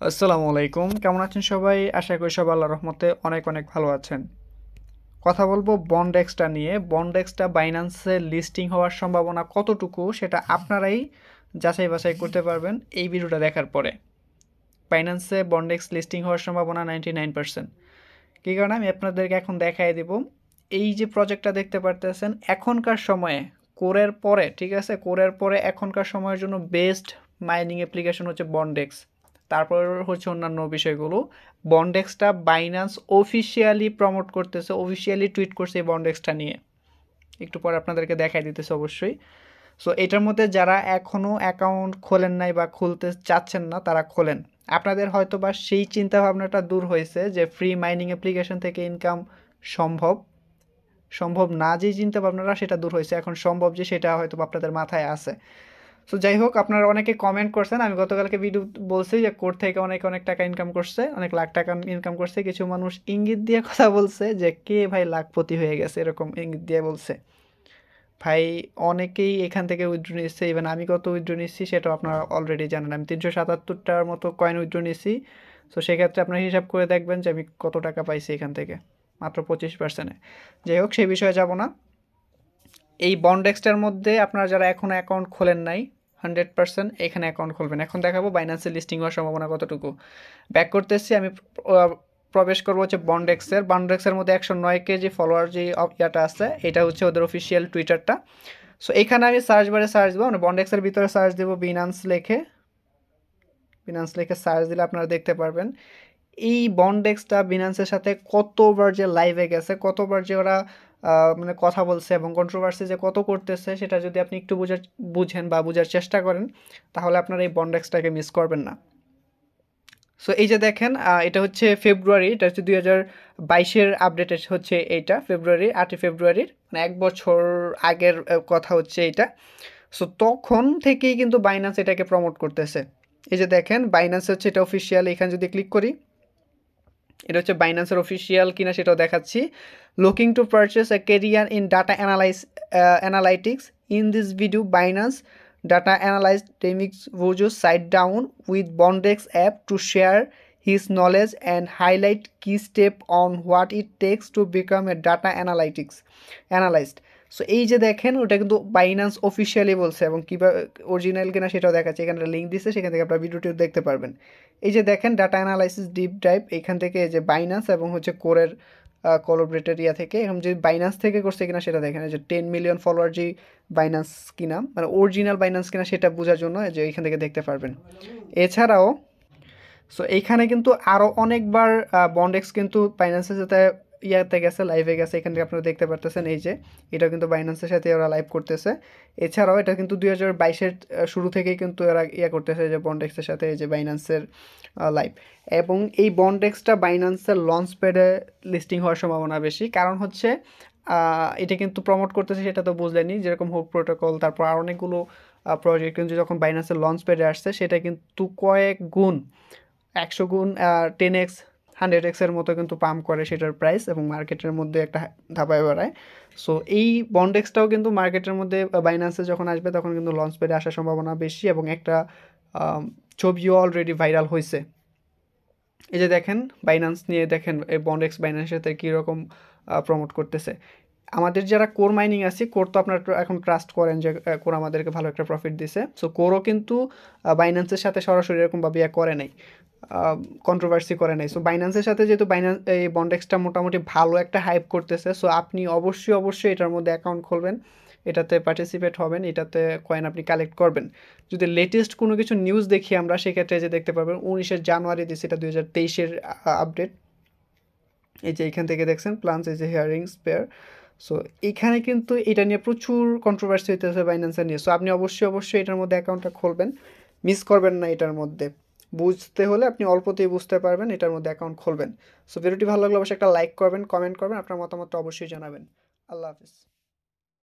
আসসালামু আলাইকুম, কেমন আছেন সবাই? আশা করি সবাই আল্লাহর রহমতে অনেক অনেক ভালো আছেন। কথা বলবো বন্ডেক্সটা নিয়ে। বন্ডেক্সটা বাইন্যান্সে লিস্টিং হওয়ার সম্ভাবনা কতটুকু সেটা আপনারাই যাচাই বাছাই করতে পারবেন এই ভিডিওটা দেখার পরে। বাইন্যান্সে বন্ডেক্স লিস্টিং হওয়ার সম্ভাবনা 99%। কী কারণে আমি আপনাদেরকে এখন দেখাই দেব। এই যে প্রজেক্টটা দেখতে পারতেছেন এখনকার সময়ে কোরের পরে, ঠিক আছে, কোরের পরে এখনকার সময়ের জন্য বেস্ট মাইনিং অ্যাপ্লিকেশন হচ্ছে বন্ডেক্স। তারপর হচ্ছে অন্যান্য বিষয়গুলো। বন্ডেক্সটা বাইন্যান্স অফিসিয়ালি প্রমোট করতেছে, অফিসিয়ালি টুইট করছে এই বন্ডেক্সটা নিয়ে। একটু পরে আপনাদেরকে দেখাই দিতেছে অবশ্যই। সো এটার মধ্যে যারা এখনও অ্যাকাউন্ট খোলেন নাই বা খুলতে চাচ্ছেন না তারা খোলেন। আপনাদের হয়তো বা সেই চিন্তা ভাবনাটা দূর হয়েছে যে ফ্রি মাইনিং অ্যাপ্লিকেশন থেকে ইনকাম সম্ভব সম্ভব না, যে চিন্তা ভাবনাটা সেটা দূর হয়েছে, এখন সম্ভব যে সেটা হয়তো আপনাদের মাথায় আছে। সো যাই হোক, আপনারা অনেকে কমেন্ট করছেন, আমি গতকালকে ভিডিও বলছি যে কোর্ট থেকে অনেক অনেক টাকা ইনকাম করছে, অনেক লাখ টাকা ইনকাম করছে। কিছু মানুষ ইঙ্গিত দিয়ে কথা বলছে যে কে ভাই লাখপতি হয়ে গেছে, এরকম ইঙ্গিত দিয়ে বলছে। ভাই অনেকেই এখান থেকে উইথড্র নিচ্ছে, ইভেন আমি কত উইথড্র নিচ্ছি সেটাও আপনারা অলরেডি জানেন। আমি 377টার মতো কয়েন উইথড্র নিচ্ছি। সো সেক্ষেত্রে আপনার হিসাব করে দেখবেন যে আমি কত টাকা পাইছি এখান থেকে, মাত্র 25%-এ। যাই হোক, সেই বিষয়ে যাব না। এই বন্ডেক্সটার মধ্যে আপনারা যারা এখনও অ্যাকাউন্ট খোলেন নাই, 100% এখানে অ্যাকাউন্ট খুলবেন। এখন দেখাবো বাইন্যান্সে লিস্টিং হওয়ার সম্ভাবনা কতটুকু। ব্যাক করতেছি আমি, প্রবেশ করবো হচ্ছে বন্ডেক্সের মধ্যে 109 কেজি ফলোয়ার যে ইয়াটা আছে, এটা হচ্ছে ওদের অফিসিয়াল টুইটারটা। সো এখানে আমি সার্চ বারে সার্চ দেবো, মানে বন্ডেক্সের ভিতরে সার্চ দেবো বিনান্স লেখে সার্চ দিলে আপনারা দেখতে পারবেন এই বন্ডেক্সটা বিনান্সের সাথে কতবার যে লাইভে গেছে, কতবার যে ওরা মানে কথা বলছে এবং কন্ট্রোভার্সি যে কত করতেছে, সেটা যদি আপনি একটু বুঝেন বা বোঝার চেষ্টা করেন তাহলে আপনারা এই বন্ডেক্সটাকে মিস করবেন না। সো এই যে দেখেন, এটা হচ্ছে ফেব্রুয়ারি, এটা হচ্ছে 2022-এর আপডেট হচ্ছে এইটা, ফেব্রুয়ারি 8ই ফেব্রুয়ারির, মানে 1 বছর আগের কথা হচ্ছে এইটা। সো তখন থেকেই কিন্তু বাইন্যান্স এটাকে প্রমোট করতেছে। এই যে দেখেন বাইন্যান্স হচ্ছে এটা অফিসিয়াল, এখানে যদি ক্লিক করি এটা হচ্ছে বাইন্যান্সের অফিসিয়াল কিনা সেটাও দেখাচ্ছি। Looking to purchase a career in data analytics in this video Binance data analyst Demix Bhojo sat down with Bondex app to share his knowledge and highlight key step on what it takes to become a data analyst. So এই যে দেখেন ওটা কিন্তু Binance officially বলছে, এবং কীভাবে original কিনা সেটাও দেখাচ্ছে। এখানে লিঙ্ক দিচ্ছে, সেখান থেকে আপনার ভিডিওটিও দেখতে পারবেন। এই যে দেখেন ডাটা অ্যানালাইসিস ডিপ ডাইভ, এখান থেকে যে বাইন্যান্স এবং হচ্ছে কোরের কোলাবরেটর ইয়া থেকে, এখন যে বাইন্যান্স থেকে করছে কিনা সেটা দেখেন। যে 10 মিলিয়ন ফলোয়ার যে বাইন্যান্স কিনা, মানে অরিজিনাল বাইন্যান্স কিনা সেটা বোঝার জন্য যে এখান থেকে দেখতে পারবেন। এছাড়াও সো এইখানে কিন্তু আরও অনেকবার বন্ডেক্স কিন্তু বাইন্যান্সের সাথে ইয়াতে গেছে, লাইভে গেছে। এখান থেকে আপনারা দেখতে পারতেছেন এই যে এটা কিন্তু বাইন্যান্সের সাথে ওরা লাইভ করতেছে। এছাড়াও এটা কিন্তু 2022-এর শুরু থেকেই কিন্তু এরা ইয়া করতেছে যে বন্ডেক্সের সাথে এই যে বাইন্যান্সের লাইভ। এবং এই বন্ডেক্সটা বাইন্যান্সের লঞ্চ প্যাডে লিস্টিং হওয়ার সম্ভাবনা বেশি, কারণ হচ্ছে এটা কিন্তু প্রমোট করতেছে সেটা তো বুঝলেনি, যেরকম হুক প্রোটোকল, তারপর আর অনেকগুলো প্রজেক্ট কিন্তু যখন বাইন্যান্সের লঞ্চ প্যাডে আসছে সেটা কিন্তু কয়েক গুণ, 100 গুণ, 10x 100xের মতো কিন্তু পাম্প করে সেটার প্রাইস, এবং মার্কেটের মধ্যে একটা ধাপায় বাড়ায়। সো এই বন্ডেক্সটাও কিন্তু মার্কেটের মধ্যে বাইন্যান্সে যখন আসবে তখন কিন্তু লঞ্চ প্যাডে আসার সম্ভাবনা বেশি, এবং একটা ছবিও অলরেডি ভাইরাল হয়েছে। এই যে দেখেন বাইন্যান্স নিয়ে দেখেন এই বন্ডেক্স বাইন্যান্সের সাথে কীরকম প্রমোট করতেছে। আমাদের যারা কোর মাইনিং আছে, কোর তো আপনারা এখন ট্রাস্ট করেন যে কোর আমাদেরকে ভালো একটা প্রফিট দিছে। সো কোরও কিন্তু বাইন্যান্সের সাথে সরাসরি এরকমভাবে ইয়ে করে নাই, কন্ট্রোভার্সি করে নাই। সো বাইন্যান্সের সাথে যেহেতু এই বন্ডেক্সটা মোটামুটি ভালো একটা হাইপ করতেছে, সো আপনি অবশ্যই এটার মধ্যে অ্যাকাউন্ট খুলবেন, এটাতে পার্টিসিপেট হবেন, এটাতে কয়েন আপনি কালেক্ট করবেন। যদি লেটেস্ট কোনো কিছু নিউজ দেখি আমরা, সেক্ষেত্রে যে দেখতে পারবেন 19শে জানুয়ারি দিচ্ছে, এটা 2023-এর আপডেট। এই যে এখান থেকে দেখছেন প্লান্স এই যে হিয়ারিং স্পেয়ার। সো এখানে কিন্তু এটা নিয়ে প্রচুর কন্ট্রোভার্সি হইতেছে বাইন্যান্সের নিয়ে। সো আপনি অবশ্যই এটার মধ্যে অ্যাকাউন্টটা খুলবেন, মিস করবেন না এটার মধ্যে। বুঝতে হলে আপনি অল্পতেই বুঝতে পারবেন, এটার মধ্যে অ্যাকাউন্ট খুলবেন। সো ভিডিওটি ভালো লাগলে অবশ্যই একটা লাইক করবেন, কমেন্ট করবেন, আপনার মতামতটা অবশ্যই জানাবেন। আল্লাহ হাফিজ।